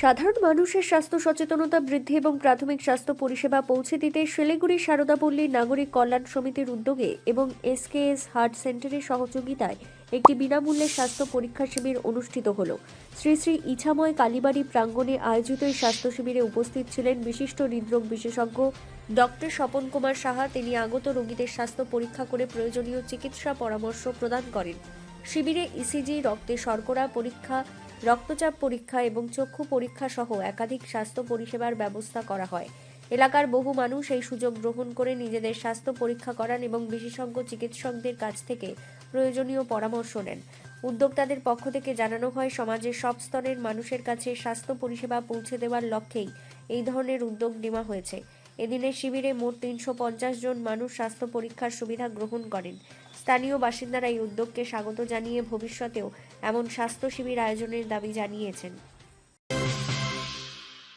সাধারণ মানুষের স্বাস্থ্য সচেতনতা বৃদ্ধি এবং প্রাথমিক স্বাস্থ্য পরিষেবা পৌঁছে দিতে শিলিগুড়ি সারদাপল্লী নাগরিক কল্যাণ সমিতির উদ্যোগে এবং এসকেএস হার্ট সেন্টারের সহযোগিতায় একটি বিনামূল্যে স্বাস্থ্য পরীক্ষা শিবির অনুষ্ঠিত হল। শ্রী শ্রী ইছাময় কালীবাড়ি প্রাঙ্গণে আয়োজিত এই স্বাস্থ্য শিবিরে উপস্থিত ছিলেন বিশিষ্ট হৃদরোগ বিশেষজ্ঞ ডক্টর স্বপন কুমার সাহা। তিনি আগত রোগীদের স্বাস্থ্য পরীক্ষা করে প্রয়োজনীয় চিকিৎসা পরামর্শ প্রদান করেন। শিবিরে ইসিজি, রক্তে শর্করা পরীক্ষা, রক্তচাপ পরীক্ষা এবং চক্ষু পরীক্ষা সহ একাধিক স্বাস্থ্য পরিষেবার ব্যবস্থা করা হয়। এলাকার বহু মানুষ এই সুযোগ গ্রহণ করে নিজেদের স্বাস্থ্য পরীক্ষা করান এবং বিশেষজ্ঞ চিকিৎসকদের কাছ থেকে প্রয়োজনীয় পরামর্শ নেন। উদ্যোক্তাদের পক্ষ থেকে জানানো হয়, সমাজের সব স্তরের মানুষের কাছে স্বাস্থ্য পরিষেবা পৌঁছে দেওয়ার লক্ষ্যেই এই ধরনের উদ্যোগ নেওয়া হয়েছে। এদিনের শিবিরে মোট 350 জন মানুষ স্বাস্থ্য পরীক্ষার সুবিধা গ্রহণ করেন। স্থানীয় বাসিন্দারা এই উদ্যোগকে স্বাগত জানিয়ে ভবিষ্যতেও এমন স্বাস্থ্য শিবির আয়োজনের দাবি জানিয়েছেন।